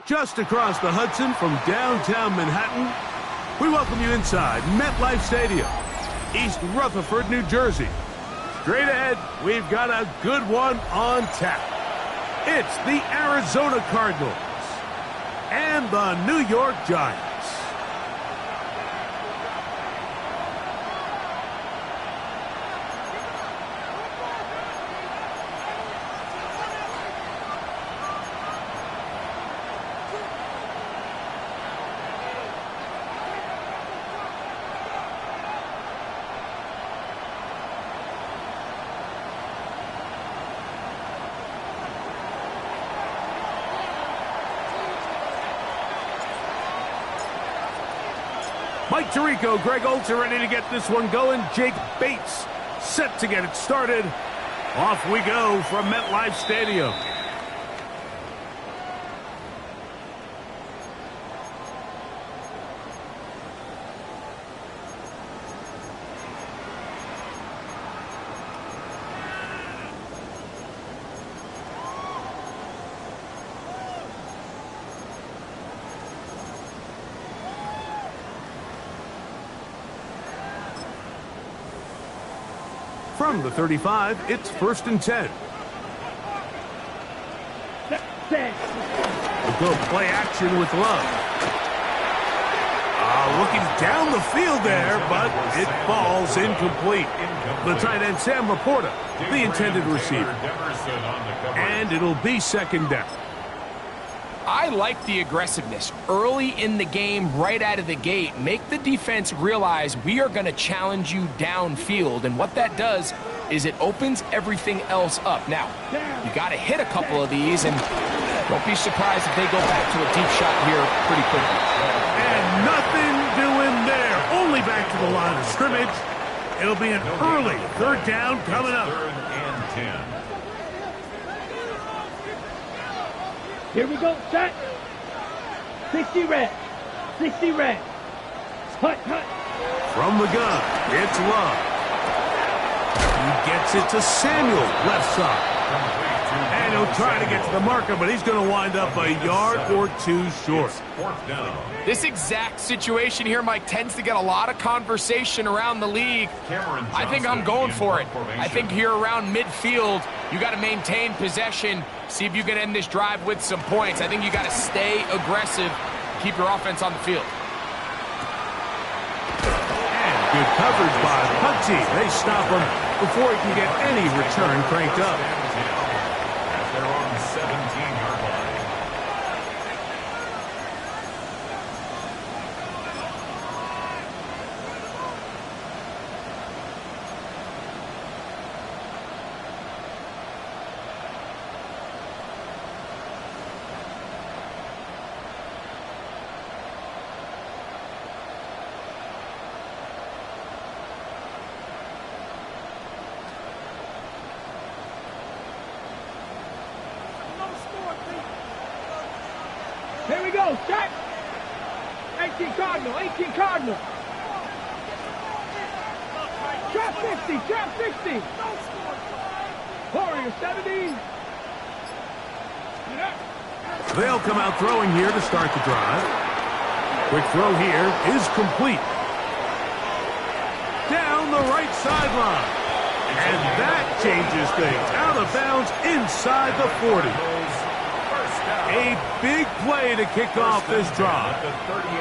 Just across the Hudson from downtown Manhattan, we welcome you inside MetLife Stadium, East Rutherford, New Jersey. Straight ahead, we've got a good one on tap. It's the Arizona Cardinals and the New York Giants. Mike Tirico, Greg Olds are ready to get this one going. Jake Bates set to get it started. Off we go from MetLife Stadium. From the 35, it's 1st and 10. We'll go play action with Love. Looking down the field there, but it falls incomplete. The tight end, Sam Laporta, the intended receiver. And it'll be 2nd down. I like the aggressiveness early in the game, right out of the gate. Make the defense realize we are going to challenge you downfield, and what that does is it opens everything else up. Now, you got to hit a couple of these, and don't be surprised if they go back to a deep shot here pretty quickly. And nothing doing there, only back to the line of scrimmage. It'll be an early 3rd down coming up. 3rd and 10. Here we go, set. 60 red. 60 red. Hut, hut. From the gun, it's Love. He gets it to Samuel, left side. And he'll try to get to the marker, but he's going to wind up a yard or 2 short. This exact situation here, Mike, tends to get a lot of conversation around the league. I think I'm going for it. I think here around midfield, you got to maintain possession, see if you can end this drive with some points. I think you got to stay aggressive, keep your offense on the field. And good coverage by Hunty. They stop him before he can get any return cranked up. They're on the 17-yard line. Here we go, set. 18 Cardinal, 18 Cardinal. Trap 60, trap 60. Warrior 70. They'll come out throwing here to start the drive. Quick throw here is complete. Down the right sideline. And that changes things. Out of bounds inside the 40. A big play to kick off this drive.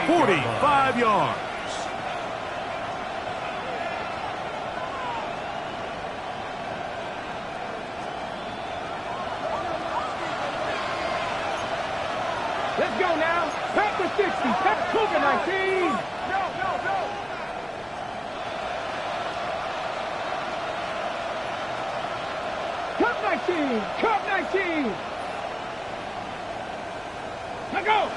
45 yards. Let's go now. Pack the 60. Pack Cougar 19. No. Cup 19. Cup 19. Let go.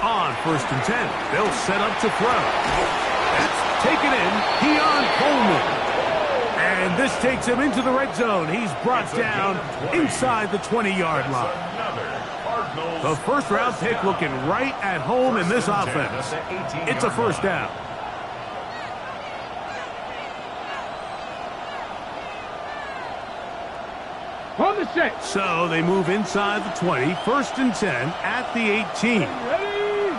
On first and 10. They'll set up to throw. That's taken in. Keon Coleman. And this takes him into the red zone. He's brought down inside the 20-yard line. The first-round pick looking right at home in this offense. It's a first down. On the set. So they move inside the 20. First and 10 at the 18. Ready?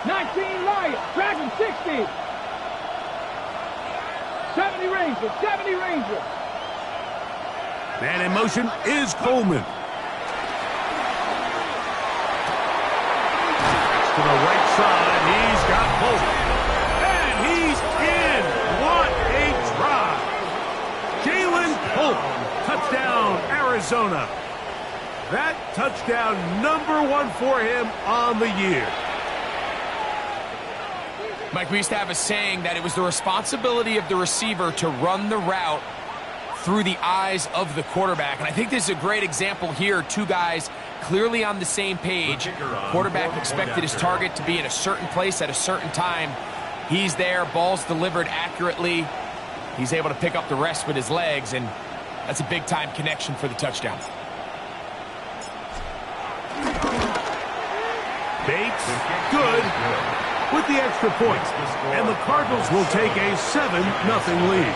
19 Lions. Dragon 60. 70 Rangers. 70 Rangers. Man in motion is Coleman. To the right side, he's got both. And he's in. What a drive. Jalen Coleman, touchdown, Arizona. That touchdown #1 for him on the year. Mike, we used to have a saying that it was the responsibility of the receiver to run the route through the eyes of the quarterback. And I think this is a great example here. Two guys clearly on the same page. Quarterback expected his target to be in a certain place at a certain time. He's there, ball's delivered accurately. He's able to pick up the rest with his legs, and that's a big-time connection for the touchdown. Bates, good, with the extra point. And the Cardinals will take a 7-0 lead.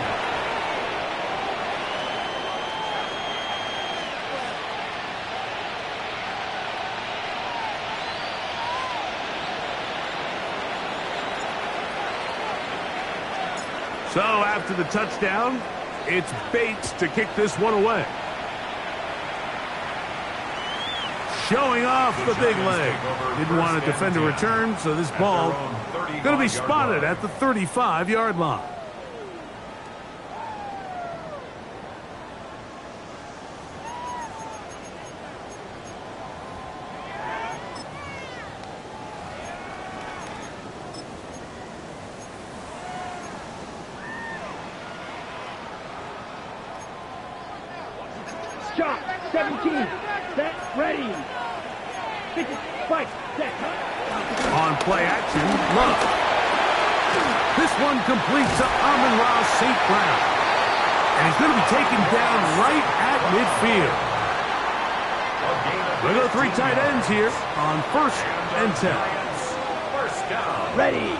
So after the touchdown, it's Bates to kick this one away. Showing off the big leg. Didn't want to defend a return, so this ball going to be spotted at the 35-yard line. Shot. 17. Set. Ready. Fight. Set. On play action, Love. This one completes to Amon-Ra St. Brown. And he's going to be taken down right at midfield. We'll go 3 tight ends here on first and 10. First down. Ready.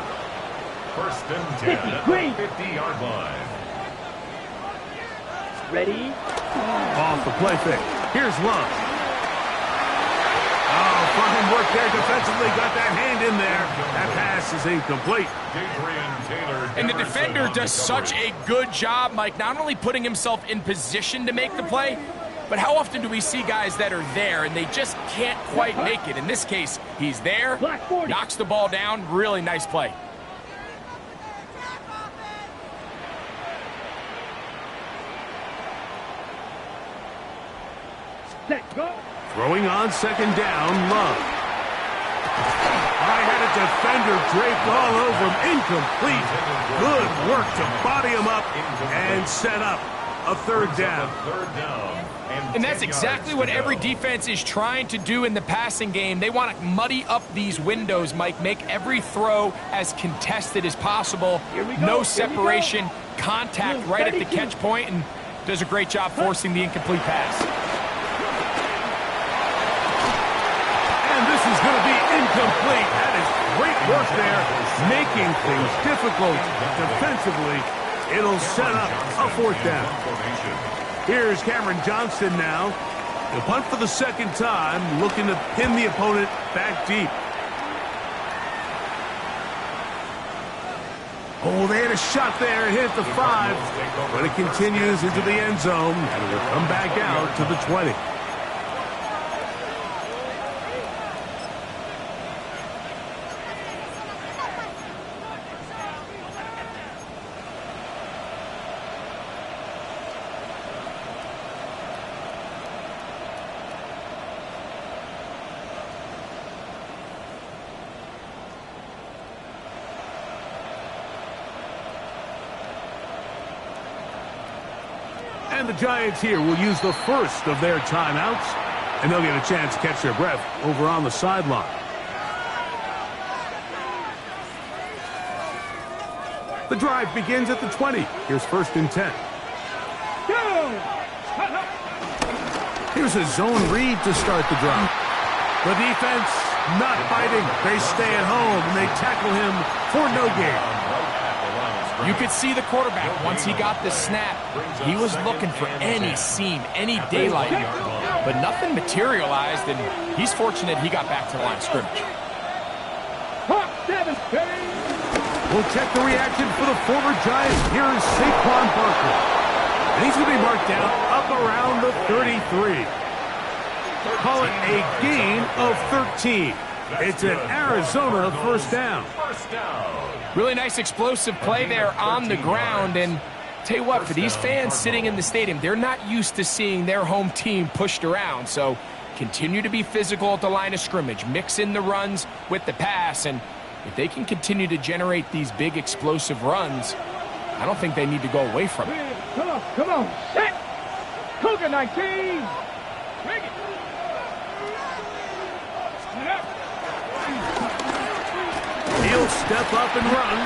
First and 10 Green. 50-yard line. Ready. Off the play fake. Here's Love. Oh, fine work there defensively. Got that hand in there. That pass is incomplete. And the defender does such a good job, Mike, not only putting himself in position to make the play, but how often do we see guys that are there and they just can't quite make it? In this case, he's there, knocks the ball down. Really nice play. Set. Go. Throwing on second down, Love. I had a defender draped all over him. Incomplete. Good work to body him up and set up a third down. And that's exactly what every defense is trying to do in the passing game. They want to muddy up these windows, Mike, make every throw as contested as possible. No separation, contact right at the catch point, and does a great job forcing the incomplete pass. This is going to be incomplete. That is great work there, making things difficult defensively. It'll set up a fourth down. Here's Cameron Johnston now. He'll punt for the second time, looking to pin the opponent back deep. Oh, they had a shot there. It hit the 5, but it continues into the end zone, and it will come back out to the 20. And the Giants here will use the first of their timeouts, and they'll get a chance to catch their breath over on the sideline. The drive begins at the 20. Here's 1st and 10. Here's a zone read to start the drive. The defense not fighting. They stay at home, and they tackle him for no gain. You could see the quarterback, once he got the snap, he was looking for any seam, any daylight, but nothing materialized, and he's fortunate he got back to the line of scrimmage. We'll check the reaction for the former Giants. Here is Saquon Barkley. And he's going to be marked down up around the 33. Call it a gain of 13. It's an Arizona 1st down. Really nice explosive play there on the ground. And tell you what, for these fans sitting in the stadium, they're not used to seeing their home team pushed around. So continue to be physical at the line of scrimmage. Mix in the runs with the pass. And if they can continue to generate these big explosive runs, I don't think they need to go away from it. Come on. Set. Cougar 19. Bring it. He'll step up and run,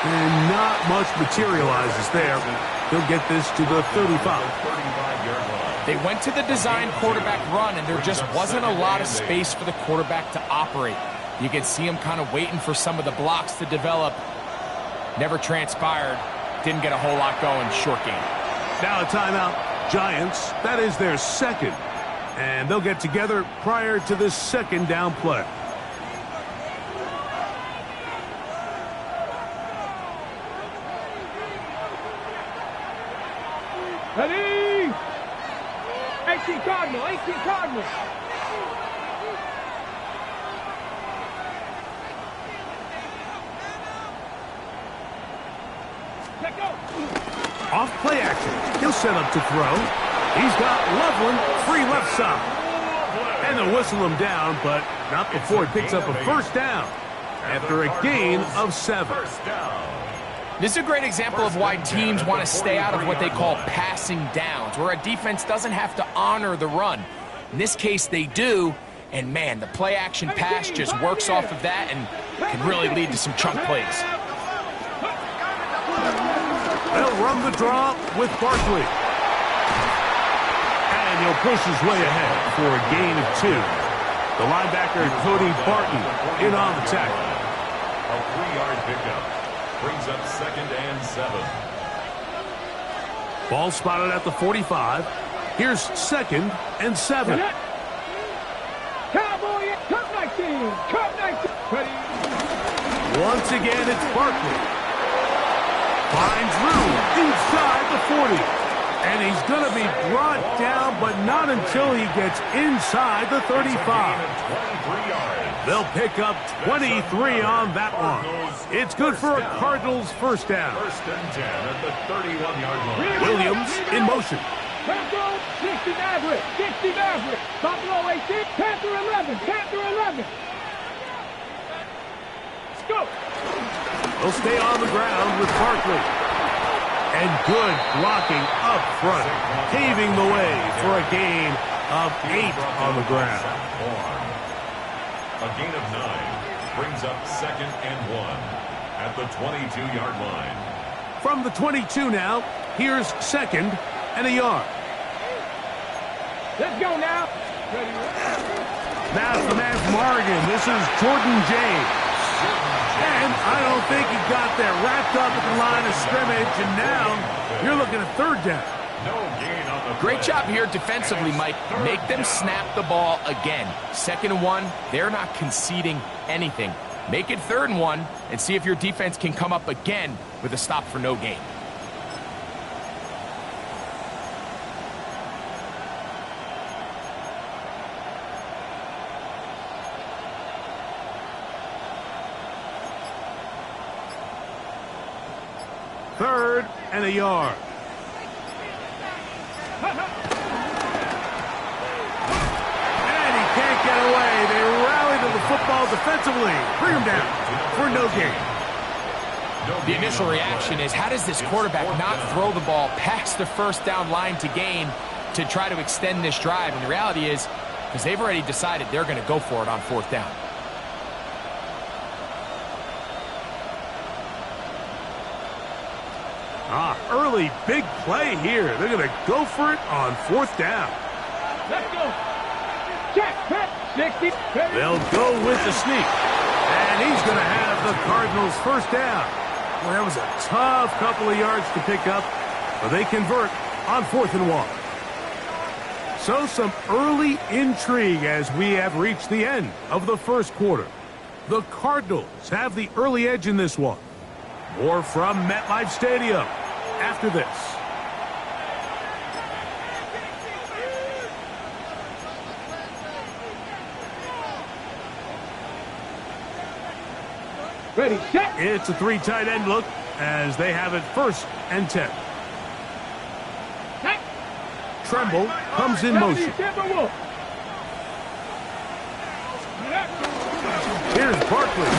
and not much materializes there. He'll get this to the 35. They went to the design quarterback run, and there just wasn't a lot of space for the quarterback to operate. You can see him kind of waiting for some of the blocks to develop. Never transpired. Didn't get a whole lot going. Short game. Now a timeout. Giants, that is their 2nd. And they'll get together prior to this 2nd down play. Ready? 18 Cardinal. 18 Cardinal. Off play action. He'll set up to throw. He's got Loveland free left side. And they'll whistle him down, but not before he picks up a 1st down after a gain of 7. This is a great example of why teams want to stay out of what they call passing downs, where a defense doesn't have to honor the run. In this case, they do, and man, the play action pass just works off of that and can really lead to some chunk plays. They'll run the draw with Barkley. And he'll push his way ahead for a gain of 2. The linebacker, Cody Barton, in on the tackle. A 3-yard pickup brings up 2nd and 7. Ball spotted at the 45. Here's 2nd and 7. Cowboy, Cup 19. Cup 19. Ready? Once again, it's Barkley. Finds room inside the 40. And he's going to be brought down, but not until he gets inside the 35. They'll pick up 23 on that one. It's good for a Cardinals 1st down. 1st and 10 at the 31-yard line. Williams in motion. 60 Maverick. 60 Maverick. Buffalo 18. Panther 11. Panther 11. Let's go. They'll stay on the ground with Barkley. And good blocking up front, paving the way for a gain of 8 on the ground. A gain of 9 brings up 2nd and 1 at the 22-yard line. From the 22 now, here's 2nd and a yard. Let's go now. Ready? Now it's the man from Oregon. This is Jordan James. And I don't think he got there wrapped up at the line of scrimmage, and now you're looking at 3rd down. No gain on the Great job here defensively, Mike. Make them snap the ball again. 2nd and 1, they're not conceding anything. Make it 3rd and 1 and see if your defense can come up again with a stop for no gain. Third and a yard. And he can't get away. They rally to the football defensively. Bring him down for no gain. The initial reaction is, how does this quarterback not throw the ball past the 1st down line to gain to try to extend this drive? And the reality is, because they've already decided they're going to go for it on 4th down. Early big play here. They're going to go for it on 4th down. Let's go. Check, check, 60. They'll go with the sneak. And he's going to have the Cardinals' 1st down. Well, that was a tough couple of yards to pick up, but they convert on 4th and 1. So some early intrigue as we have reached the end of the 1st quarter. The Cardinals have the early edge in this one. More from MetLife Stadium after this. Ready, set. It's a 3 tight end look as they have it 1st and 10. Set. Tremble comes in motion. Here's Barkley.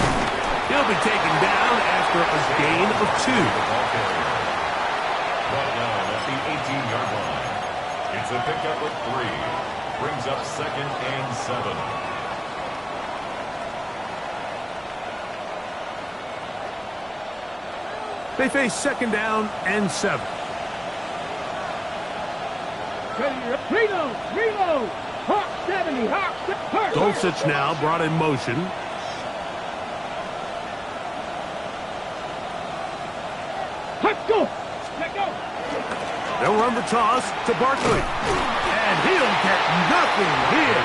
He'll be taken down after a gain of 2. Brought down at the 18-yard line. It's a pickup of 3. Brings up 2nd and 7. They face 2nd down and 7. Reload. Hawk 70. Hawk. Dulcich now brought in motion. Let's go. Let's go. They'll run the toss to Barkley. And he'll get nothing here.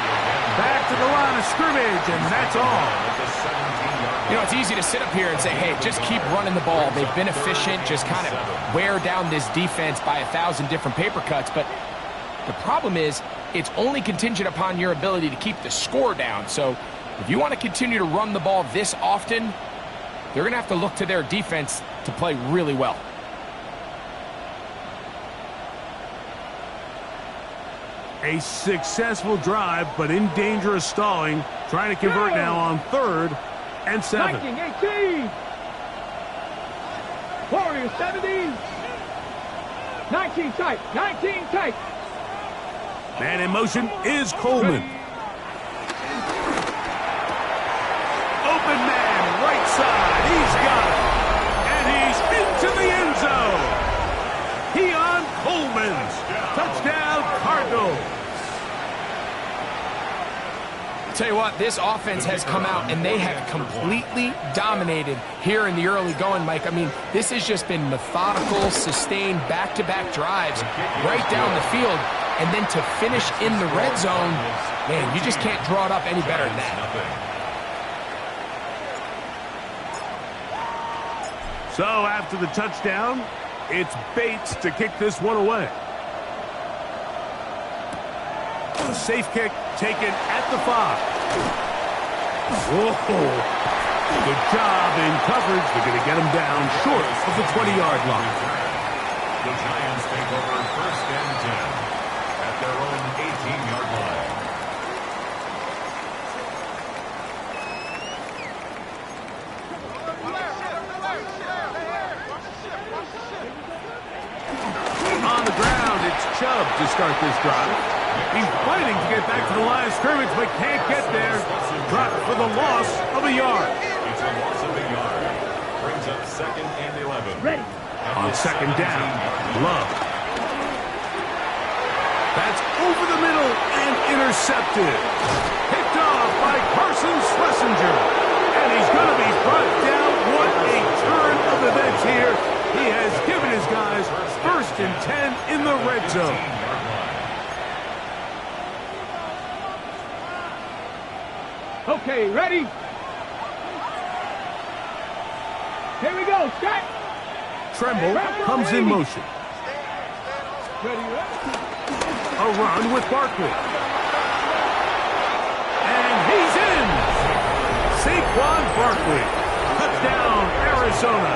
Back to the line of scrimmage, and that's all. You know, it's easy to sit up here and say, hey, just keep running the ball. They've been efficient, just kind of wear down this defense by 1,000 different paper cuts. But the problem is it's only contingent upon your ability to keep the score down. So if you want to continue to run the ball this often, they're going to have to look to their defense to play really well. A successful drive, but in danger of stalling. Trying to convert now on 3rd and 7. 19-18. Warriors 70. 19 tight. 19 tight. Man in motion is Coleman. Open man, right side. He's got it. And he's into the end zone. Keon Coleman's touchdown, Cardinals. Tell you what, this offense has come out and they have completely dominated here in the early going, Mike. I mean, this has just been methodical, sustained, back-to-back drives right down the field. And then to finish in the red zone, man, you just can't draw it up any better than that. So after the touchdown, it's Bates to kick this one away. A safe kick taken at the 5. Whoa. Good job in coverage. They're going to get him down short of the 20-yard line. The Giants take over 1st and 10 at their own 18-yard line. On the ground, it's Chubb to start this drive. He's fighting to get back to the line of scrimmage, but can't get there. Dropped for the loss of a yard. It's a loss of a yard. Brings up 2nd and 11. Ready. On 2nd down, Love. That's over the middle and intercepted. Picked off by Carson Schlesinger. And he's going to be brought down. What a turn of events here. He has given his guys 1st and 10 in the red zone. Okay, ready? Here we go, set. Tremble comes in motion. Ready, A run with Barkley. And he's in. Saquon Barkley. Touchdown, Arizona.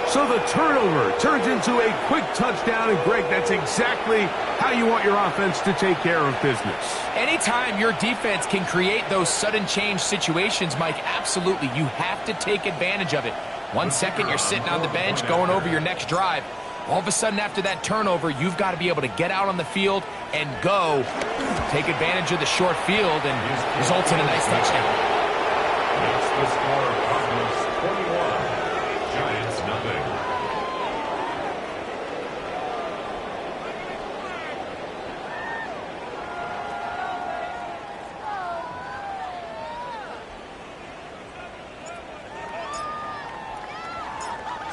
So the turnover turns into a quick touchdown, and Greg, that's exactly how you want your offense to take care of business. Anytime your defense can create those sudden change situations, Mike, absolutely, you have to take advantage of it. 1 second, you're sitting on the bench going over your next drive. All of a sudden, after that turnover, you've got to be able to get out on the field and go. Take advantage of the short field and results in a nice touchdown. That's the score. Cardinals 21, Giants 9.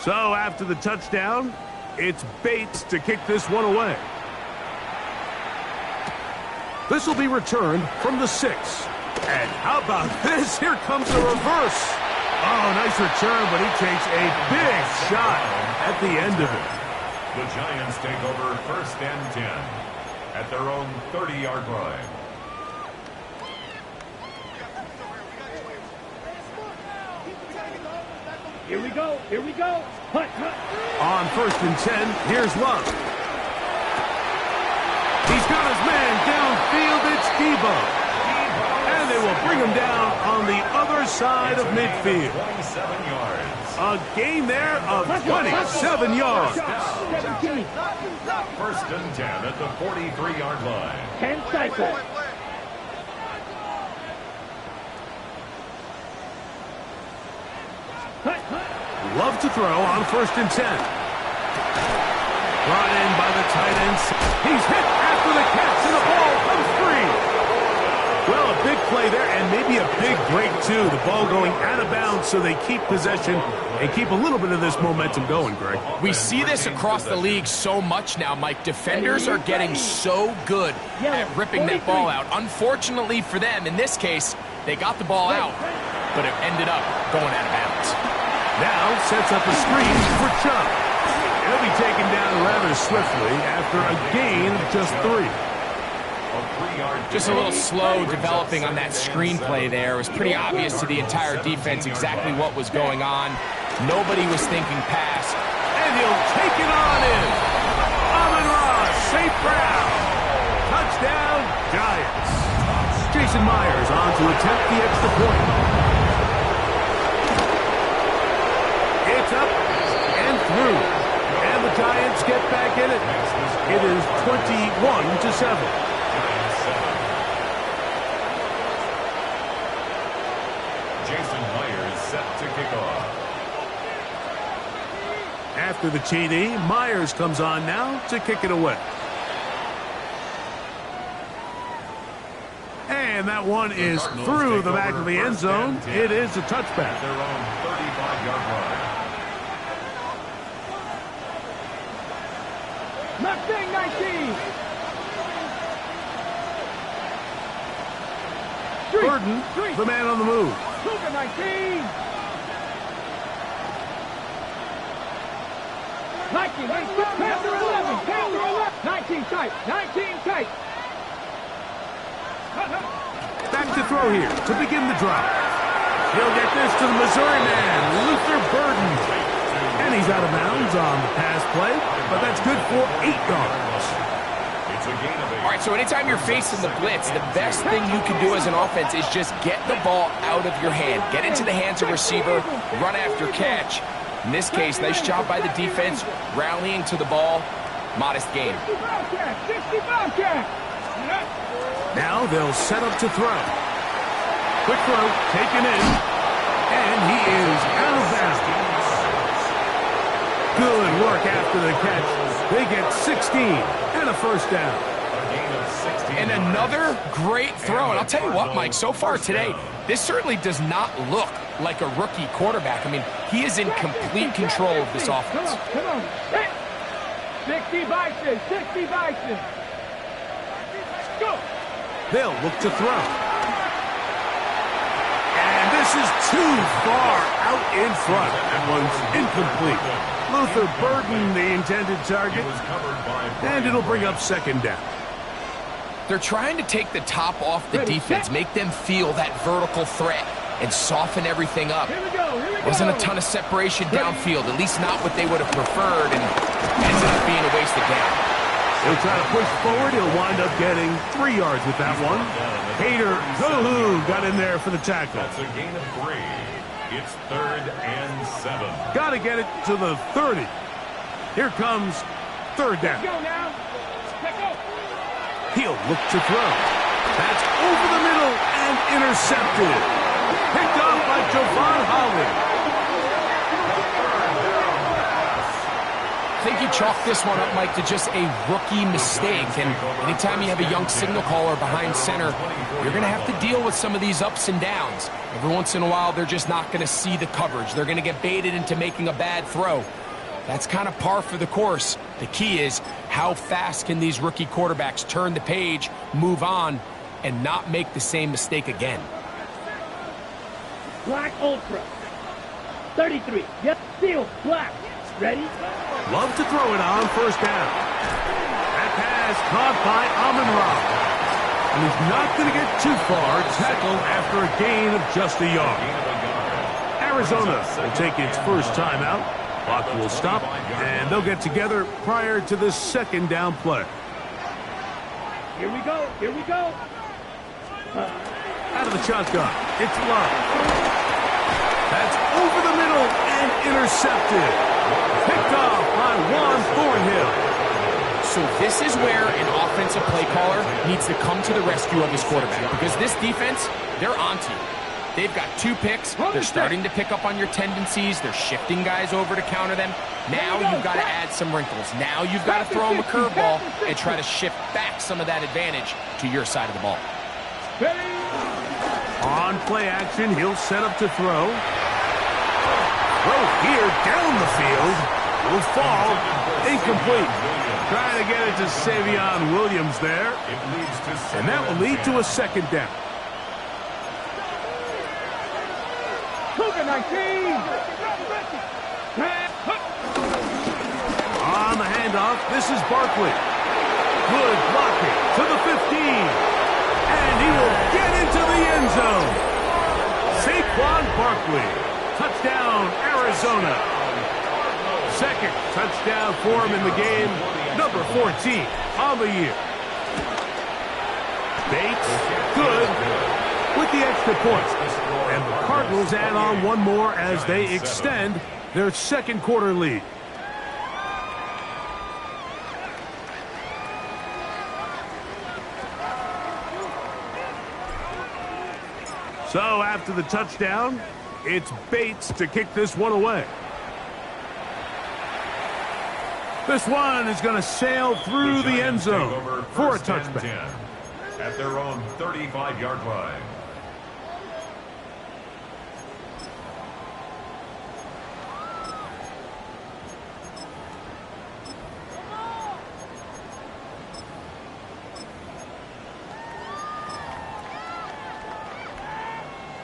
So after the touchdown, it's Bates to kick this one away. This will be returned from the 6. And how about this? Here comes the reverse. Oh, nice return, but he takes a big shot at the end of it. The Giants take over 1st and 10 at their own 30-yard line. Here we go. Here we go. Hunt, hunt. On 1st and 10, here's Love. He's got his man downfield. It's Debo. And they will bring him down on the other side of midfield. 27 yards. A gain there of 27 yards. 17. 1st and 10 at the 43-yard line. 10 cycles. Love to throw on 1st and 10. Brought in by the tight end. He's hit after the catch, and the ball comes free. Well, a big play there, and maybe a big break, too. The ball going out of bounds, so they keep possession and keep a little bit of this momentum going, Greg. We see this across the league so much now, Mike. Defenders are getting so good at ripping that ball out. Unfortunately for them, in this case, they got the ball out, but it ended up going out of bounds. Now sets up a screen for Chubb. He'll be taken down rather swiftly after a gain of just 3. Just a little slow developing on that screenplay there. It was pretty obvious to the entire defense exactly what was going on. Nobody was thinking pass. And he'll take it on in. Amon-Ra, St. Brown. Touchdown, Giants. Jason Myers on to attempt the extra point. It's up and through. And the Giants get back in it. It is 21-7. Jason Myers set to kick off. After the TD, Myers comes on now to kick it away. And that one is through the back of the end zone. It is a touchback. Their own 35-yard line. Mustang 19. Burden, the man on the move. Cougar 19. 19, Panther 11, Panther 11. 19 tight, 19 tight. Back to throw here to begin the drive. He'll get this to the Missouri man, Luther Burden. And he's out of bounds on the pass play, but that's good for 8 yards. It's a gain of 8. All right, so anytime you're facing the blitz, the best thing you can do as an offense is just get the ball out of your hand. Get into the hands of receiver, run after catch. In this case, nice job by the defense, rallying to the ball. Modest gain. 60 Bobcat. Now they'll set up to throw. Quick throw, taken in, and he is out of bounds. Good work after the catch. They get 16 and a first down. A gain of 16. And another great throw. And I'll tell you what, Mike, so far today, this certainly does not look like a rookie quarterback. I mean, he is in complete control of this offense. Come on. 60 Bison, 60 Bison. Go. They'll look to throw. And this is too far out in front. That one's incomplete. Luther Burden, the intended target, and it'll bring up second down. They're trying to take the top off the defense, make them feel that vertical threat, and soften everything up. Here we go. Wasn't a ton of separation downfield, at least not what they would have preferred, and ended up being a waste of down. He'll try to push forward. He'll wind up getting 3 yards with that one. Hader Gohu got in there for the tackle. That's a gain of 3. It's 3rd and 7. Got to get it to the 30. Here comes third down. Go now. Let's go. He'll look to throw. That's over the middle and intercepted. Picked off by Javon Holly. I think he chalk this one up, Mike, to just a rookie mistake. And anytime you have a young signal caller behind center, you're going to have to deal with some of these ups and downs. Every once in a while, they're just not going to see the coverage. They're going to get baited into making a bad throw. That's kind of par for the course. The key is how fast can these rookie quarterbacks turn the page, move on, and not make the same mistake again. Black Ultra. 33. Yep, seal. Black. Ready? Love to throw it on first down. That pass caught by Amon-Ra. And he's not going to get too far. Tackled after a gain of just a yard. Arizona will take its first timeout. Clock will stop, and they'll get together prior to the second down play. Here we go. Here we go. Out of the shotgun, it's Love. That's over the middle and intercepted. Picked off by Juan Thornhill. So this is where an offensive play caller needs to come to the rescue of his quarterback, because this defense, they're onto you. They've got 2 picks. They're starting to pick up on your tendencies. They're shifting guys over to counter them. Now you've got to add some wrinkles. Now you've got to throw them a curveball and try to shift back some of that advantage to your side of the ball. On play action, he'll set up to throw. Throw here down the field. Will fall. Incomplete. Trying to get it to Savion Williams there. And that will lead to a second down. Cougar 19. On the handoff, this is Barkley. Good blocking to the 15. And he will get into the end zone. Saquon Barkley. Touchdown, Arizona. Second touchdown for him in the game. Number 14 on the year. Bates, good with the extra point. And the Cardinals add on one more as they extend their second quarter lead. So after the touchdown, it's Bates to kick this one away. This one is going to sail through the end zone for a touchback. At their own 35-yard line.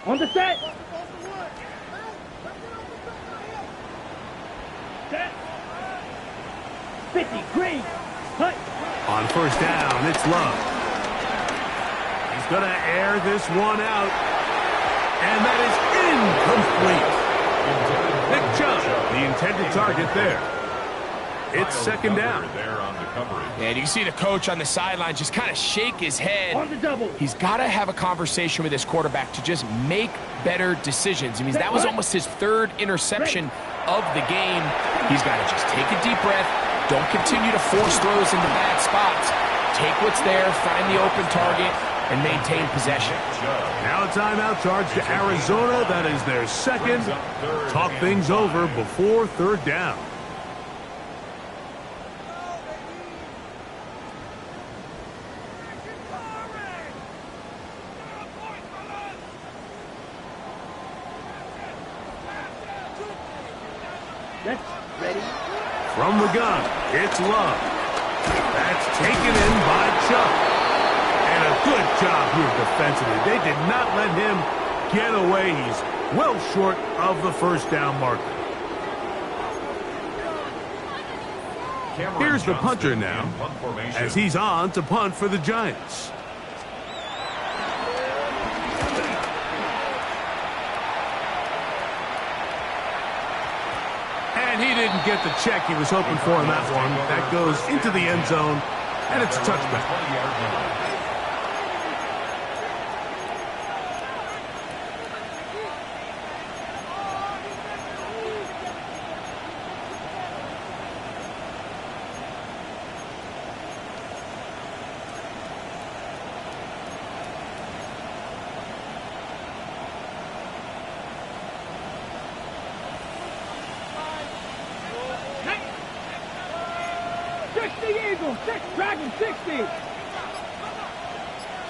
On the set. Set. 50, green. Cut. On first down, it's Love. He's going to air this one out. And that is incomplete. Nick Chubb, the intended target there. It's second down. And you can see the coach on the sideline just kind of shake his head. On the double. He's got to have a conversation with his quarterback to just make better decisions. I mean, that was almost his 3rd interception of the game. He's got to just take a deep breath. Don't continue to force throws into bad spots. Take what's there, find the open target, and maintain possession. Now a timeout charge to Arizona. That is their second. Talk things over before third down. Ready? From the gun, it's Love. That's taken in by Chubb. And a good job here defensively. They did not let him get away. He's well short of the first down marker. Here's the punter now, as he's on to punt for the Giants. And he didn't get the check he was hoping for in that one. That goes into the end zone, and it's a touchback. 60 Eagles, Dragon 60.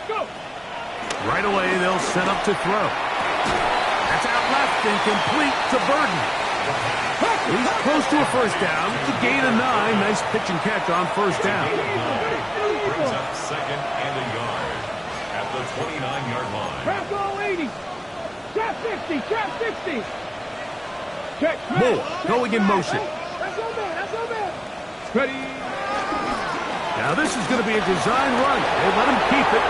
Go. Right away, they'll set up to throw. That's out left and complete to Burden. He's close to a first down. It's a gain of 9. Nice pitch and catch on first down. Brings up second and a yard at the 29-yard line. Trap goal 80. Trap 60. Trap 60. Check. Moore going in motion. That's on there. That's on there. Ready. Now this is going to be a design run. They let him keep it.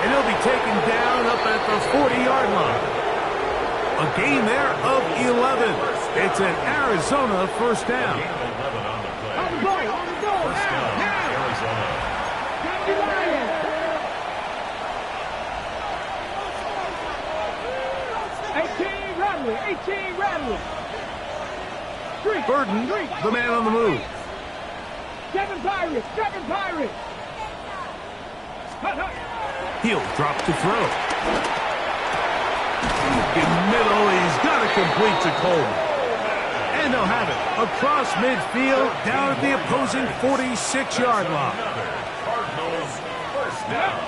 And he'll be taken down up at the 40-yard line. A gain there of 11. It's an Arizona first down. Gain of 11 on the play. On the goal. On the goal. First down, Arizona. 18 Rattler. 18 Rattler. Burden, the man on the move. 7 Pirates. 7 Pirates. Hut, hut. He'll drop to throw. In middle, he's got to complete to Coleman. And they'll have it across midfield down at the opposing 46-yard line. Cardinals first down.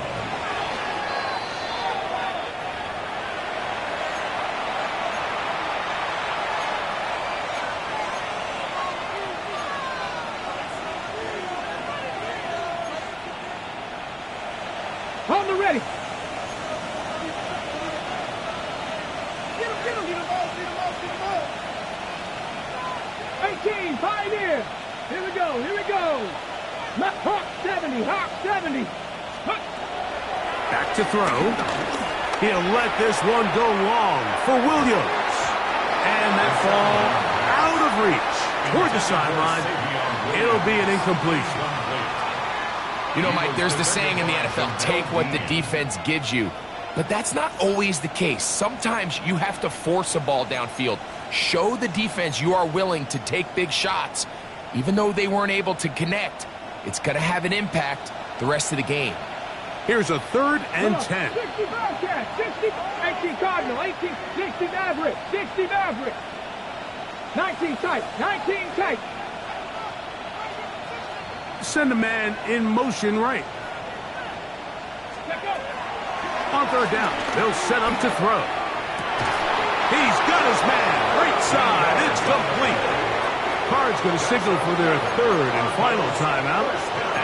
On the ready. Get him, 18, Pioneer. Here we go. Hawk 70, Hawk 70. Back to throw. He'll let this one go long for Williams. And that ball out of reach toward the sideline. It'll be an incompletion. You know, Mike, there's the saying in the NFL, take what the defense gives you. But that's not always the case. Sometimes you have to force a ball downfield. Show the defense you are willing to take big shots. Even though they weren't able to connect, it's going to have an impact the rest of the game. Here's a 3rd and 10. 60 Bearcats, 60, 18 Cardinal, 18, 60 Maverick, 60 Maverick. 19 tight, 19 tight. Send a man in motion right. On 3rd down, they'll set up to throw. He's got his man. Right side. It's complete. Card's going to signal for their 3rd and final timeout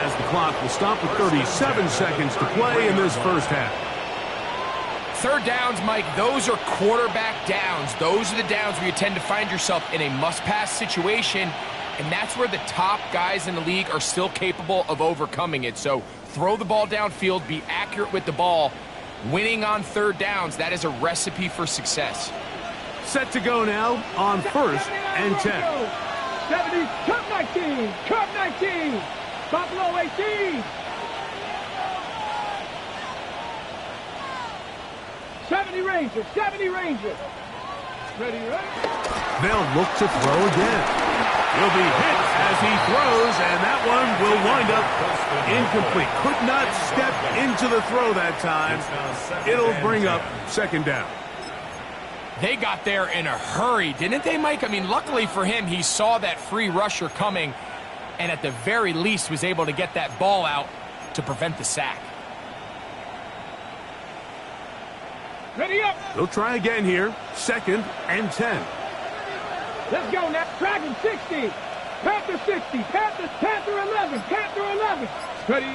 as the clock will stop with 37 seconds to play in this first half. 3rd downs, Mike, those are quarterback downs. Those are the downs where you tend to find yourself in a must-pass situation, and that's where the top guys in the league are still capable of overcoming it. So throw the ball downfield, be accurate with the ball. Winning on 3rd downs, that is a recipe for success. Set to go now on 1st and 10. 70, Cup 19, Cup 19, Buffalo 18. 70 Rangers, 70 Rangers. Ready, right? They'll look to throw again. He'll be hit as he throws, and that one will wind up incomplete. Could not step into the throw that time. It'll bring up 2nd down. They got there in a hurry, didn't they, Mike? I mean, luckily for him, he saw that free rusher coming and at the very least was able to get that ball out to prevent the sack. Ready up. They'll try again here. 2nd and 10. Let's go now. Dragon 60. Panther 60. Panther 11. Panther 11. Ready.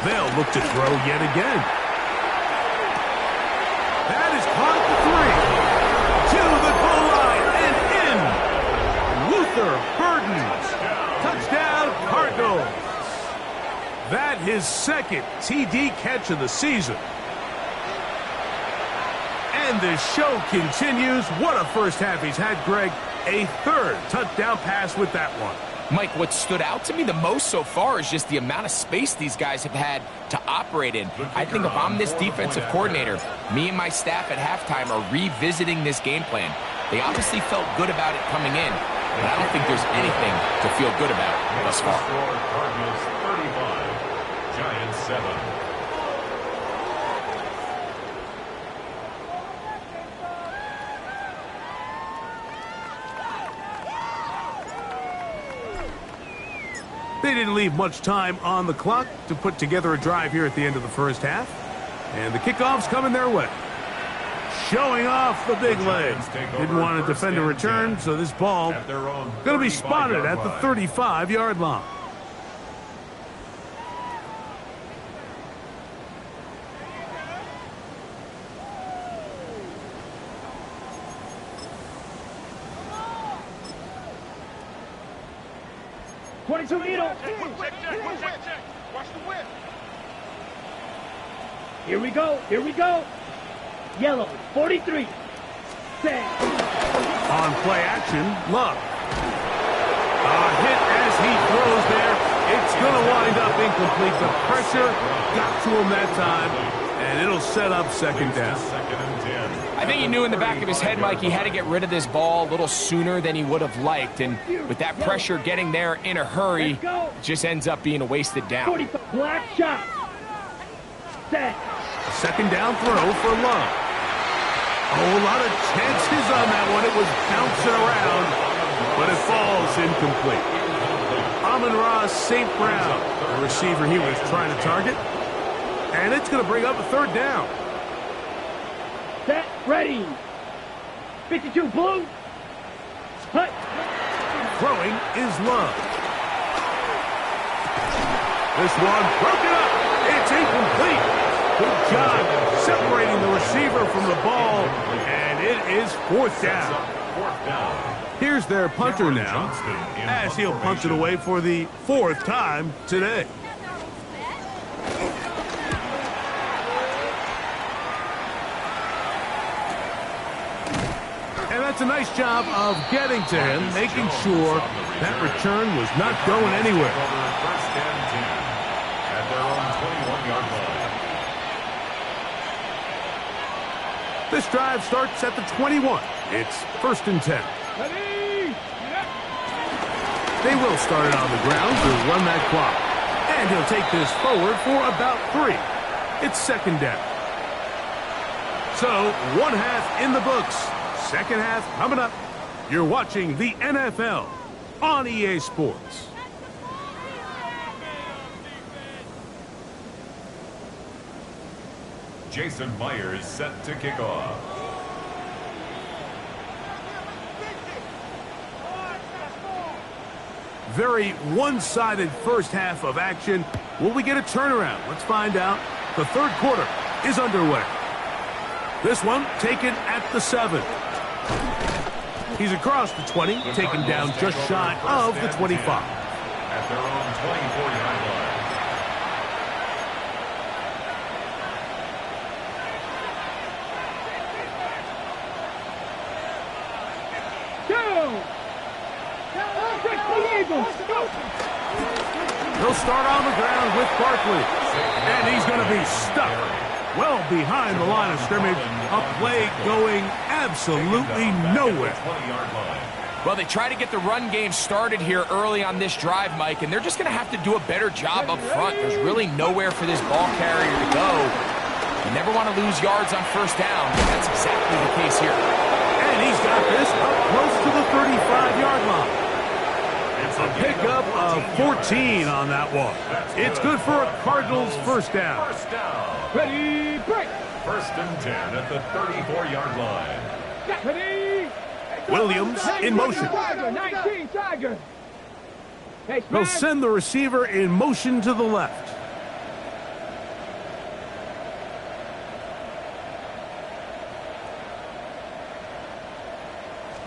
They'll look to throw yet again. That is caught at the 3. To the goal line and in. Luther Burden. Touchdown, Cardinals. That his 2nd TD catch of the season. And the show continues. What a first half he's had, Greg. A 3rd touchdown pass with that one. Mike, what stood out to me the most so far is just the amount of space these guys have had to operate in. I think if I'm this defensive coordinator, me and my staff at halftime are revisiting this game plan. They obviously felt good about it coming in, but I don't think there's anything to feel good about thus far. Cardinals 35, Giants 7. They didn't leave much time on the clock to put together a drive here at the end of the first half. And the kickoff's coming their way. Showing off the big leg. Didn't want to defend a return, so this ball going to be spotted at the 35-yard line. Needle. Watch the whip. Here we go. Here we go. Yellow, 43. Set. On play action, Love. A hit as he throws there. It's going to wind up incomplete. The pressure got to him that time, and it'll set up second down. I think he knew in the back of his head, Mike, he had to get rid of this ball a little sooner than he would have liked. And with that pressure getting there in a hurry, it just ends up being a wasted down. Black shot. Set. Second down throw for Love. Oh, a lot of chances on that one. It was bouncing around, but it falls incomplete. Amon-Ra St. Brown, the receiver he was trying to target. And it's going to bring up a third down. Set, ready. 52 blue. Hut. Throwing is Love. This one broken up. It's incomplete. Good job separating the receiver from the ball, and it is fourth down. Here's their punter now, as he'll punt it away for the fourth time today. And that's a nice job of getting to him, making sure that return was not going anywhere. First and 10 at their own 21-yard line. This drive starts at the 21. It's first and 10. They will start it on the ground to run that clock. And he'll take this forward for about 3. It's second down. So, one half in the books. Second half coming up. You're watching the NFL on EA Sports. Jason Myers set to kick off. Very one-sided first half of action. Will we get a turnaround? Let's find out. The third quarter is underway. This one taken at the 7. He's across the 20, taken down just shy of the 25. At their own 24-yard line. He'll start on the ground with Barkley. And he's going to be stuck well behind the line of scrimmage. A play going absolutely nowhere. Well, they try to get the run game started here early on this drive, Mike, and they're just going to have to do a better job up front. There's really nowhere for this ball carrier to go. You never want to lose yards on first down, but that's exactly the case here. And he's got this up close to the 35-yard line. A pickup of 14 on that one. It's good for a Cardinals first down. Ready, break. First and 10 at the 34-yard line. Ready. Williams in motion. 19, Tiger. They'll send the receiver in motion to the left.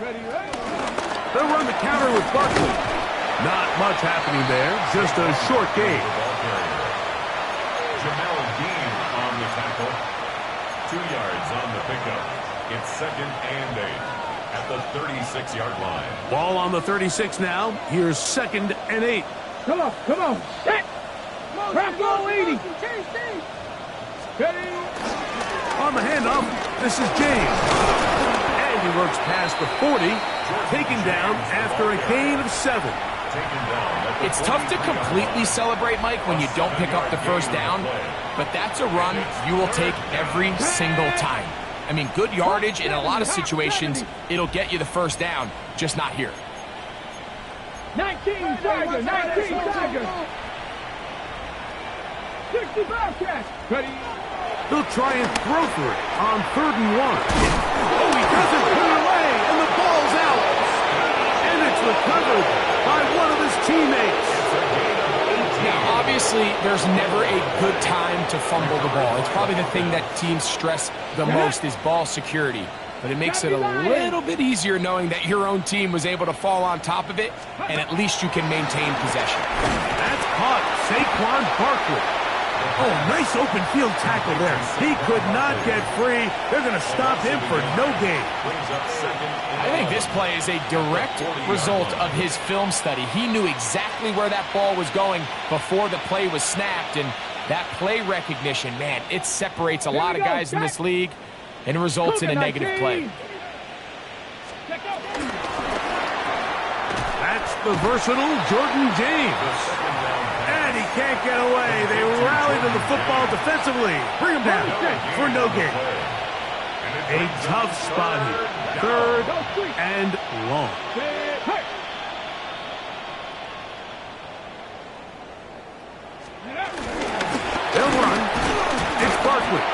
They'll run the counter with Barkley. Not much happening there, just a short gain. Jamel Dean on the tackle. 2 yards on the pickup. It's second and 8 at the 36-yard line. Ball on the 36 now. Here's second and 8. Come on, come on. Set. Crack ball 80. Ready. On the handoff, this is James. And he works past the 40, taken down after a gain of 7. It's tough to completely celebrate, Mike, when you don't pick up the first down, but that's a run you will take every single time. I mean, good yardage in a lot of situations, it'll get you the first down, just not here. 19. 19 Tiger, 19 Tiger. 60 Bobcats. Ready? They'll try and throw for it on 3rd and 1. Oh, he doesn't put it away, and the ball's out. And it's recovered by one of his teammates. Now, obviously, there's never a good time to fumble the ball. It's probably the thing that teams stress the most is ball security. But it makes it a little bit easier knowing that your own team was able to fall on top of it, and at least you can maintain possession. That's caught Saquon Barkley. Oh, nice open field tackle there. He could not get free. They're going to stop him for no gain. I think this play is a direct result of his film study. He knew exactly where that ball was going before the play was snapped, and that play recognition, man, it separates a lot of guys in this league and results in a negative play. That's the versatile Jordan James. And he can't get away. They rally to the football defensively. Bring him down for no gain. A tough spot here. 3rd and long. They'll run. It's Barkley.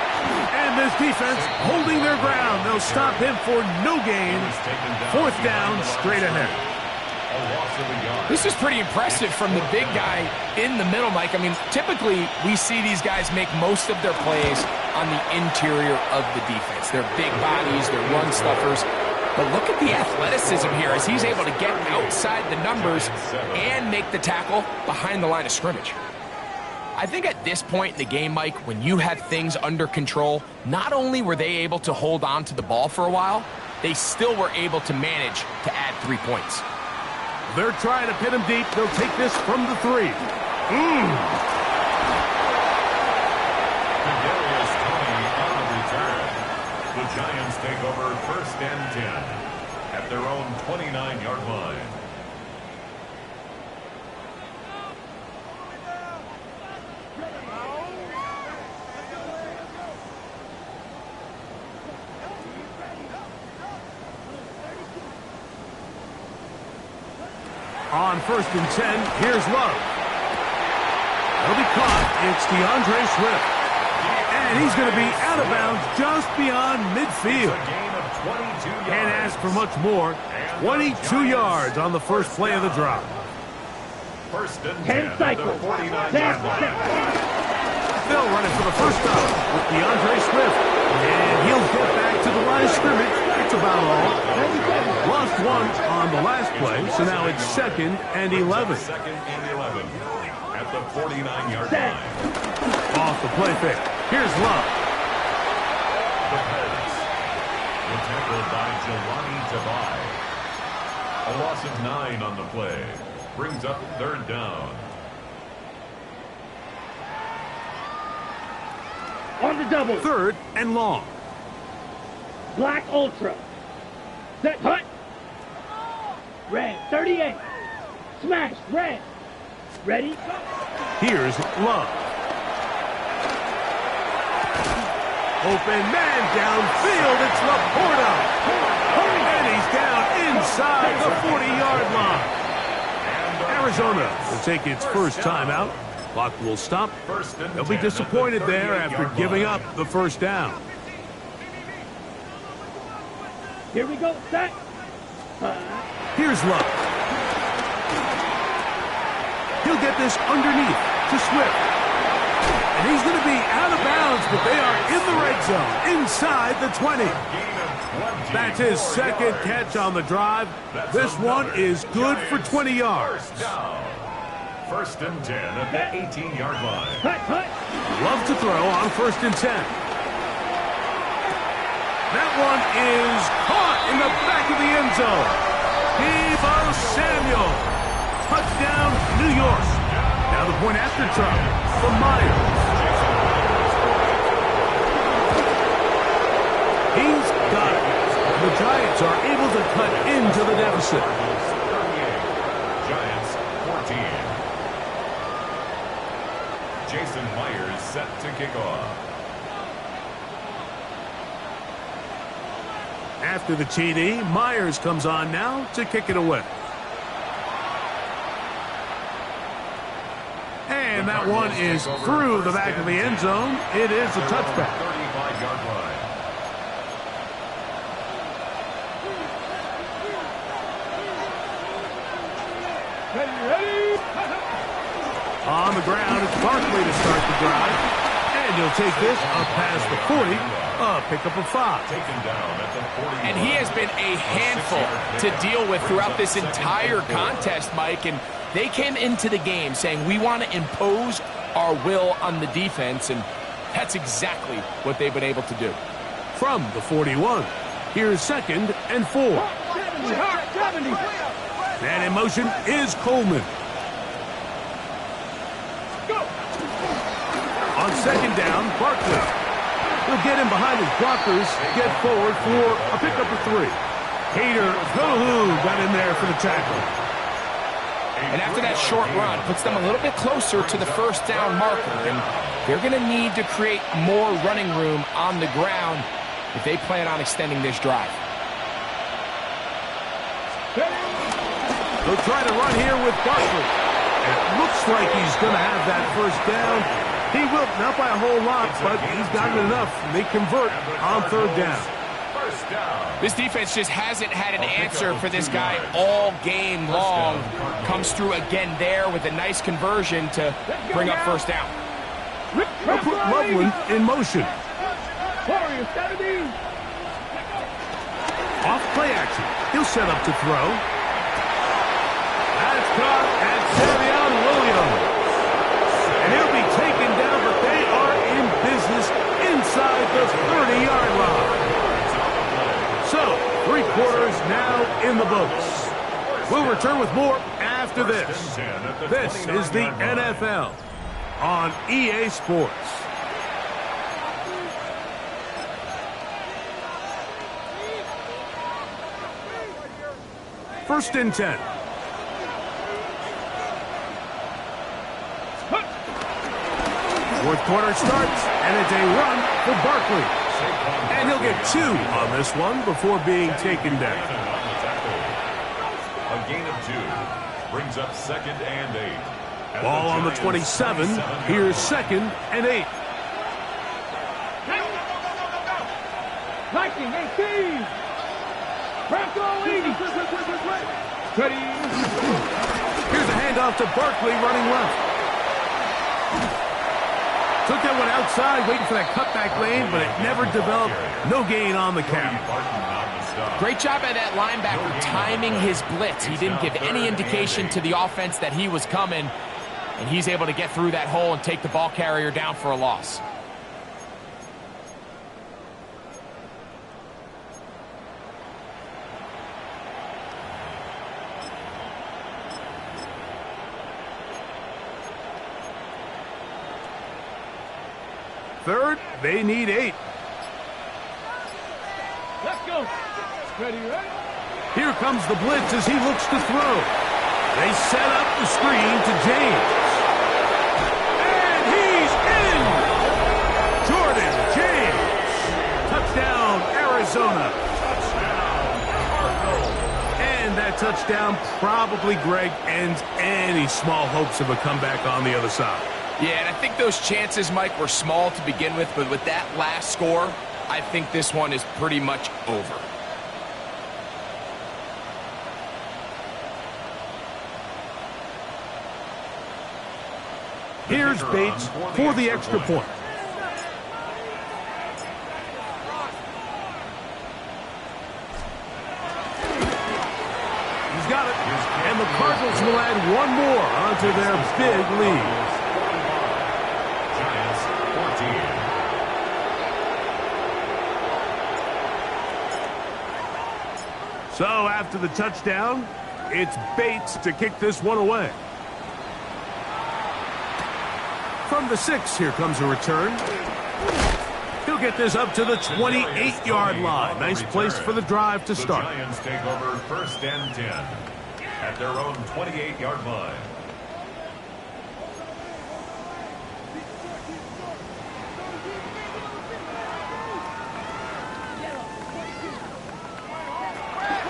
And this defense holding their ground. They'll stop him for no gain. 4th down, straight ahead. This is pretty impressive from the big guy in the middle, Mike. I mean, typically we see these guys make most of their plays on the interior of the defense. They're big bodies, they're run stuffers. But look at the athleticism here as he's able to get outside the numbers and make the tackle behind the line of scrimmage. I think at this point in the game, Mike, when you have things under control, not only were they able to hold on to the ball for a while, they still were able to manage to add 3 points. They're trying to pin him deep. They'll take this from the 3. The Giants take over 1st and 10 at their own 29-yard line. On 1st and 10, here's Love. He'll be caught. It's DeAndre Swift. And he's going to be out of bounds just beyond midfield. Can't ask for much more. 22 yards on the first play of the drive. 10 cycles. They'll run it for the first time with DeAndre Swift. And he'll get back to the line of scrimmage. It's about all. Lost 1 on the last play, so now it's 2nd and 11. 2nd and 11 at the 49-yard line. Off the play fake. Here's Love. The Pirates were tackled by Jelani Tabai. A loss of 9 on the play. Brings up 3rd down. On the double. 3rd and long. Black Ultra. Set. Hut. Red. 38. Smash. Red. Ready? Here's Love. Open man downfield. It's Laporta. And he's down inside the 40-yard line. Arizona will take its first timeout. Clock will stop. They'll be disappointed there after giving up the first down. Here we go. Set. Here's Love. He'll get this underneath to Swift. And he's going to be out of bounds, but they are in the red zone, inside the 20. That's his 2nd catch on the drive. This one is good for 20 yards. 1st and 10 at the 18-yard line. Love to throw on 1st and 10. That one is caught in the back of the end zone. Deebo Samuel. Touchdown, New York. Now the point after try for Myers. He's got it. The Giants are able to cut into the deficit. 38. Giants 14. Jason Myers set to kick off. After the TD, Myers comes on now to kick it away. That one is through the back of the end zone. It is a touchback. 35-yard line. Ready? On the ground, it's Barkley to start the drive. And he'll take this up past the 40, a pickup of 5. Taken down at the 41. And he has been a handful to deal with throughout this entire contest, Mike. And they came into the game saying, we want to impose our will on the defense. And that's exactly what they've been able to do. From the 41, here's 2nd and 4. 70. And in motion is Coleman. Go. On 2nd down, Barkley. He'll get him behind his blockers, get forward for a pickup of 3. Hader, got in there for the tackle. And after that short run, puts them a little bit closer to the first down marker. And they're going to need to create more running room on the ground if they plan on extending this drive. They'll try to run here with Barkley. It looks like he's going to have that first down. He will, not by a whole lot, but he's gotten enough. They convert on 3rd down. First down. This defense just hasn't had an answer for this guy all game long. Comes through again there with a nice conversion to bring up first down. They'll put Loveland in motion. Warriors, 70. Off play action. He'll set up to throw. That's caught at Savion Williams. And he'll be taken down, but they are in business inside the 30-yard line. So, 3 quarters now in the books. We'll return with more after this. This is the NFL on EA Sports. First and 10. Fourth quarter starts, and it's a run for Barkley. And he'll get 2 on this one before being taken down. A gain of 2 brings up 2nd and 8. Ball on the 27. Here's 2nd and 8. 19-18. Bronco 80. Ready. Here's a handoff to Barkley running left. Took that one outside, waiting for that cutback lane, but it never developed. No gain on the count. Great job by that linebacker timing his blitz. He didn't give any indication to the offense that he was coming, and he's able to get through that hole and take the ball carrier down for a loss. Third, they need 8. Let's go. Ready? Here comes the blitz as he looks to throw. They set up the screen to James. And he's in! Jordan James. Touchdown, Arizona. And that touchdown probably, Greg, ends any small hopes of a comeback on the other side. Yeah, and I think those chances, Mike, were small to begin with, but with that last score, I think this one is pretty much over. Here's Bates for the extra point. He's got it. And the Cardinals will add one more onto their big lead. Giants 14. So after the touchdown, it's Bates to kick this one away. From the 6, here comes a return. He'll get this up to the 28-yard line. Nice place for the drive to start. The Giants take over 1st and 10 at their own 28-yard line.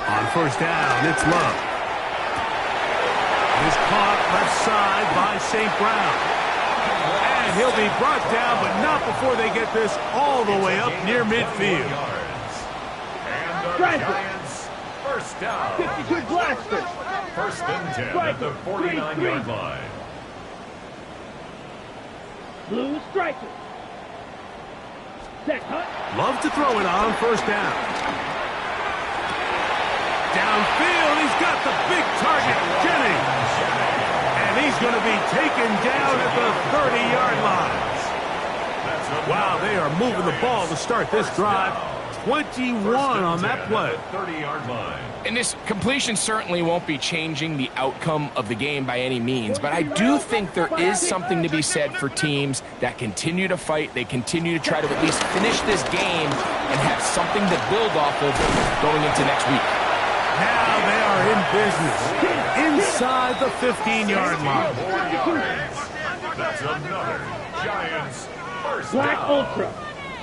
On 1st down, it's Love. It is caught left side by St. Brown. And he'll be brought down, but not before they get this all the way up near midfield. And the Giants, first down. 52 blasters. First and 10 at the 49-yard line. Blue striker. Set Hunt. Love to throw it on first down. Downfield, he's got the big target, Jennings. And he's going to be taken down at the 30-yard line. Wow, they are moving the ball to start this drive. 21 on that play. 30-yard line. And this completion certainly won't be changing the outcome of the game by any means, but I do think there is something to be said for teams that continue to fight. They continue to try to at least finish this game and have something to build off of going into next week. Now they are in business inside the 15-yard line. That's another Giants first Black down. Ultra.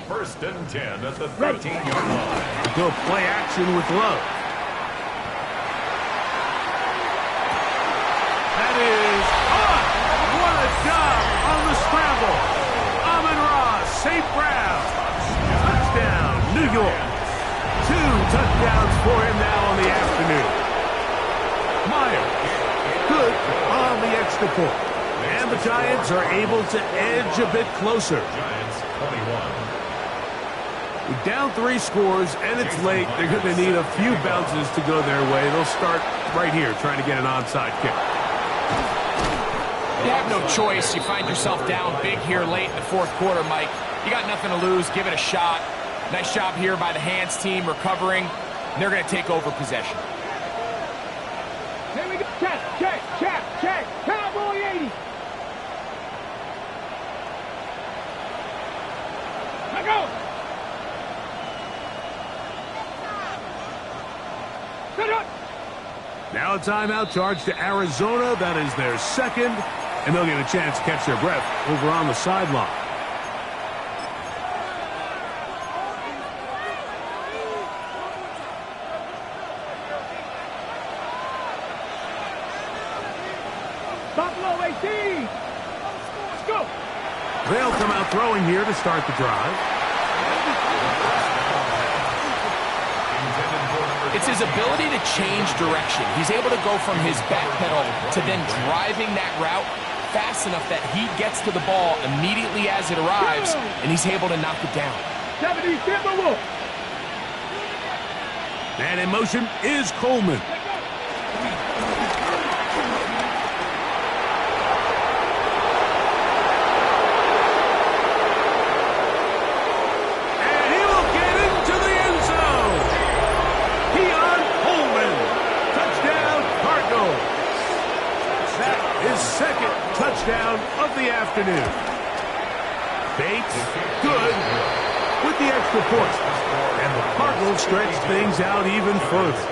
First and 10 at the 13-yard line. Go play action with Love. That is up. What a job on the scramble. Amon-Ra, St. Brown. Touchdown, New York. 2 touchdowns for him now on the afternoon. Myers, good on the extra point. And the Giants are able to edge a bit closer. Giants 21. Down 3 scores, and it's late. They're going to need a few bounces to go their way. They'll start right here trying to get an onside kick. You have no choice. You find yourself down big here late in the fourth quarter, Mike. You got nothing to lose. Give it a shot. Nice job here by the Hands team recovering. They're going to take over possession. Here we go. Check. Cowboy 80. Now go. Set up. Now a timeout charge to Arizona. That is their second, and they'll get a chance to catch their breath over on the sideline. Buffalo 18. Let's go. They'll come out throwing here to start the drive. It's his ability to change direction. He's able to go from his back pedal to then driving that route fast enough that he gets to the ball immediately as it arrives, and he's able to knock it down. 70 Timberwolves. And in motion is Coleman. Second touchdown of the afternoon. Bates, good, with the extra point. And the Cardinals stretch things out even further.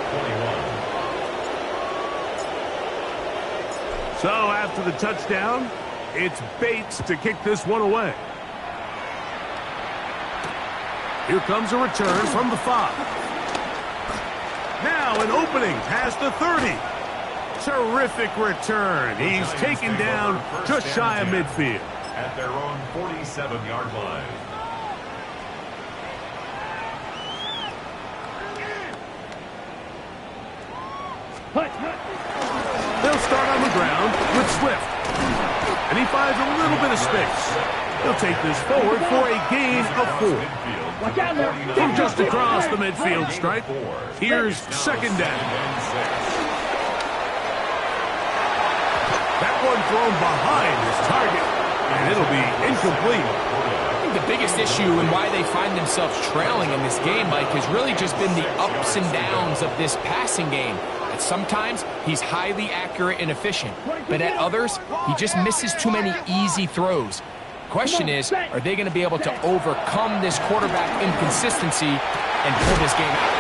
So after the touchdown, it's Bates to kick this one away. Here comes a return from the 5. Now an opening past the 30. Terrific return. He's taken down just shy of midfield. At their own 47-yard line. They'll start on the ground with Swift. And he finds a little bit of space. He'll take this forward for a gain of 4. Watch out now. From just across the midfield stripe, here's second down. That one thrown behind his target, and it'll be incomplete. I think the biggest issue and why they find themselves trailing in this game, Mike, has really just been the ups and downs of this passing game. At sometimes, he's highly accurate and efficient, but at others, he just misses too many easy throws. Question is, are they going to be able to overcome this quarterback inconsistency and pull this game out?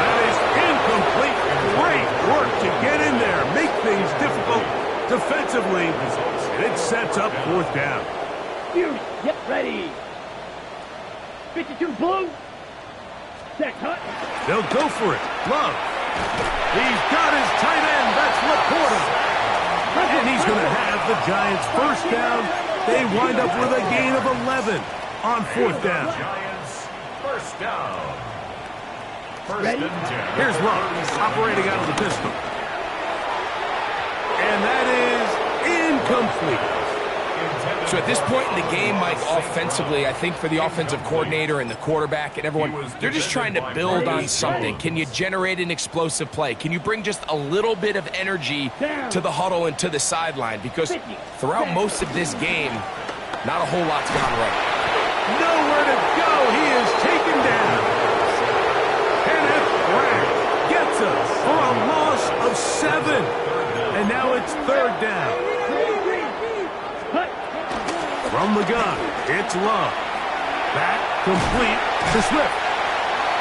That is incomplete. Great work to get in there, make things difficult defensively, and it sets up fourth down. Fury, get ready. 52 blue. Set Hunt. They'll go for it. Love. He's got his tight end. That's Laporta. And he's going to have the Giants first down They wind up with a gain of 11 on 4th down. Giants, first down. First Ready? and 10. Here's Love operating out of the pistol. And that is incomplete. So at this point in the game, Mike, offensively, I think for the offensive coordinator and the quarterback and everyone, they're just trying to build on something. Can you generate an explosive play? Can you bring just a little bit of energy to the huddle and to the sideline? Because throughout most of this game, not a whole lot's gone right. Nowhere to go. He is taken down. Kenneth Grant gets us for a loss of 7. And now it's 3rd down. From the gun, it's Love. Back complete to Swift.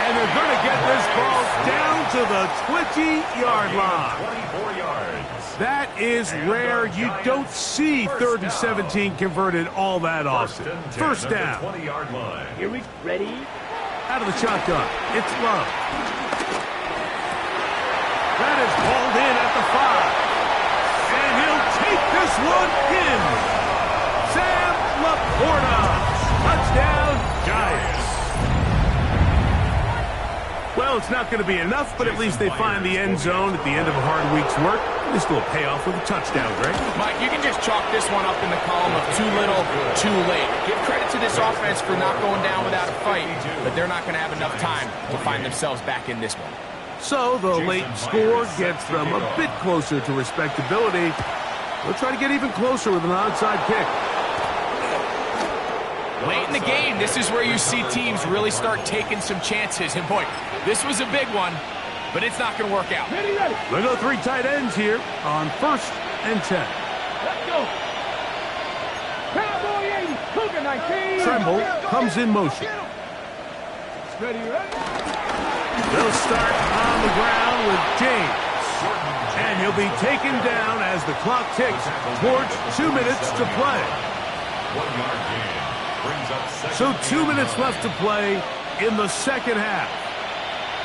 And they're going to get this ball down to the 20-yard line. 24 yards. That is rare. You don't see 3rd and 17 converted all that often. First down. 20-yard line. Here we ready. Out of the shotgun, it's Love. That is hauled in at the 5. And he'll take this one in. Sam Laporta. Touchdown, Giants. Well, it's not going to be enough, but at least they find the end zone at the end of a hard week's work. This will pay off with a touchdown, Greg. Mike, you can just chalk this one up in the column of too little, too late. Give credit to this offense for not going down without a fight, but they're not going to have enough time to find themselves back in this one. So the late score gets them a bit closer to respectability. They'll try to get even closer with an onside kick. Late in the game, this is where you see teams really start taking some chances. And boy, this was a big one, but it's not going to work out. Ready, ready. They go 3 tight ends here on 1st and 10. Let's go. Cowboy 80, Cougar 19. Tremble comes in motion. Ready, ready. They'll start on the ground with James. And he'll be taken down as the clock ticks towards 2 minutes to play. 1-yard gain. Brings up second. So 2 minutes left to play in the second half.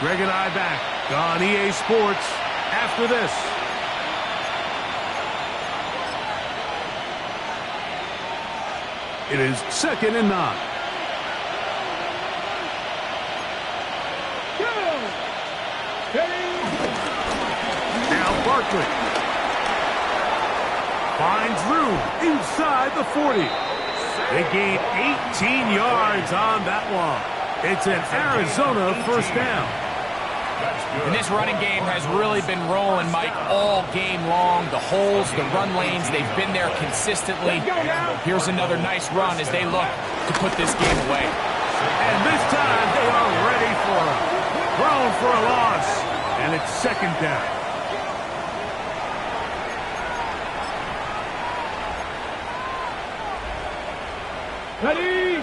Greg and I back on EA Sports after this. It is 2nd and 9. Go. Ready. Now Barkley finds room inside the 40. They gain 18 yards on that one. It's an Arizona first down. And this running game has really been rolling, Mike, all game long. The holes, the run lanes, they've been there consistently. Here's another nice run as they look to put this game away. And this time they are ready for it. Thrown for a loss. And it's 2nd down. Ready.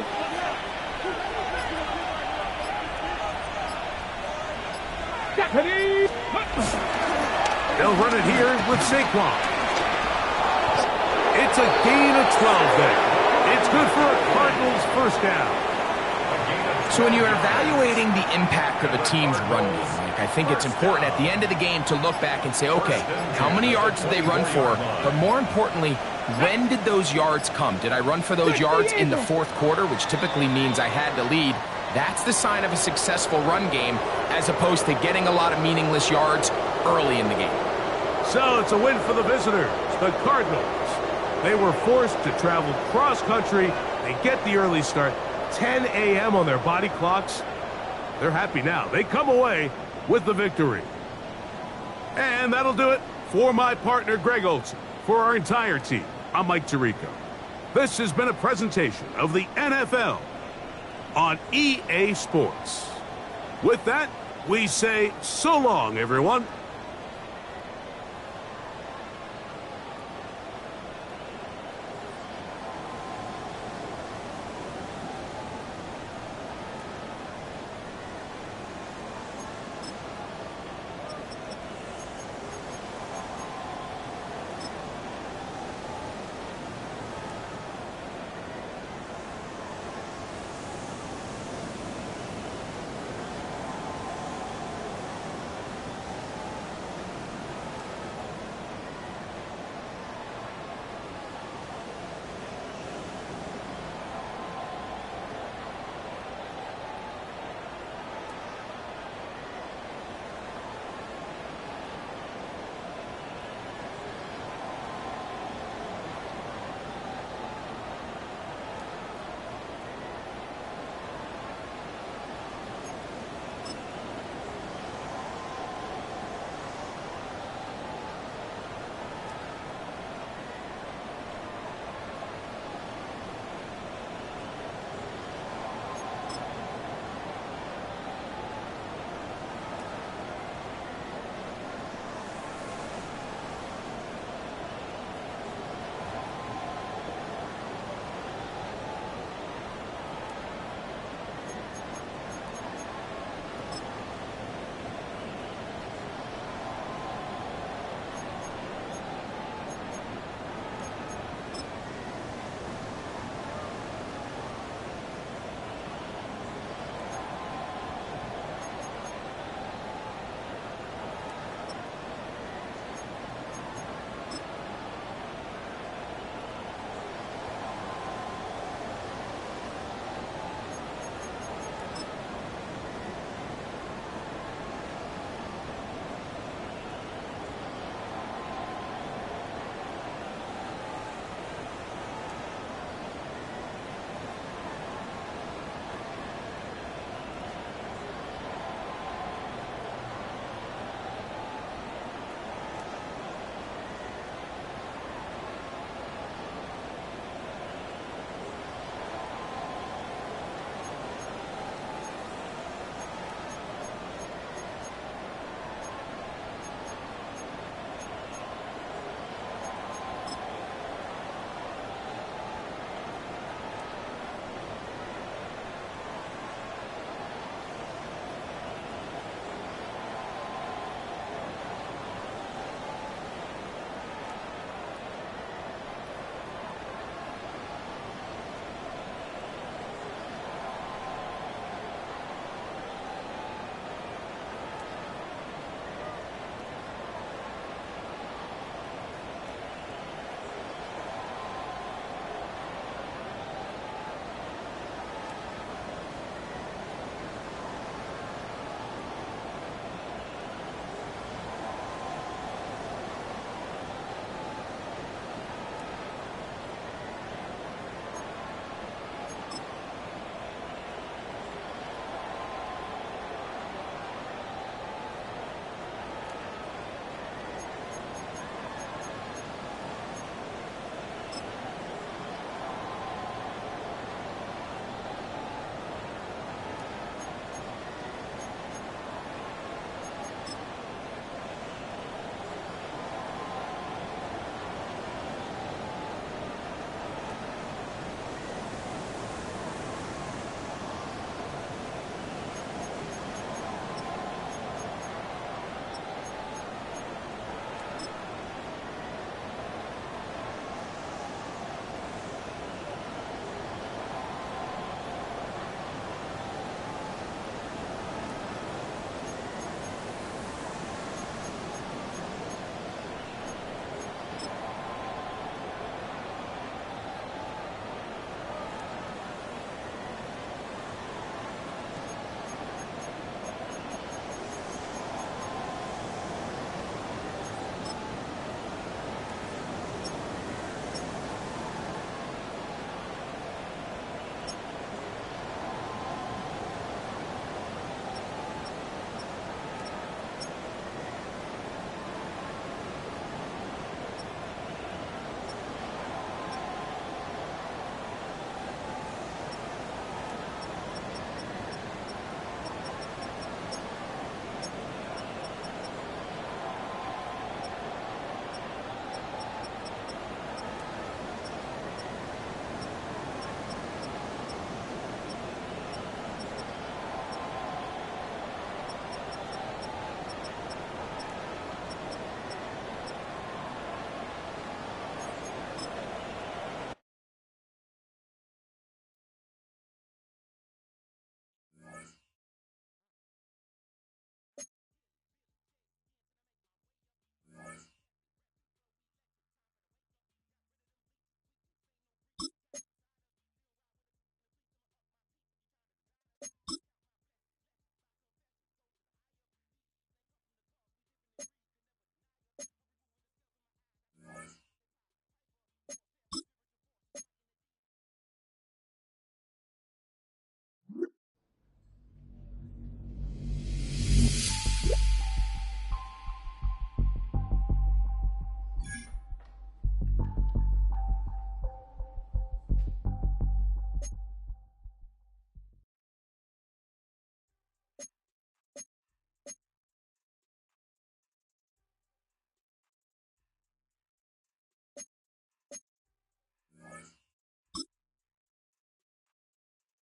Ready. They'll run it here with Saquon. It's a gain of 12 there. It's good for a Cardinals first down. So when you're evaluating the impact of a team's run game, Mike, I think it's important at the end of the game to look back and say, okay, how many yards did they run for? But more importantly, when did those yards come? Did I run for those yards in the 4th quarter, which typically means I had to lead? That's the sign of a successful run game, as opposed to getting a lot of meaningless yards early in the game. So it's a win for the visitors, the Cardinals. They were forced to travel cross-country. They get the early start, 10 a.m. on their body clocks. They're happy now. They come away with the victory. And that'll do it for my partner, Greg Olson. For our entire team, I'm Mike Tirico. This has been a presentation of the NFL on EA Sports. With that, we say so long, everyone.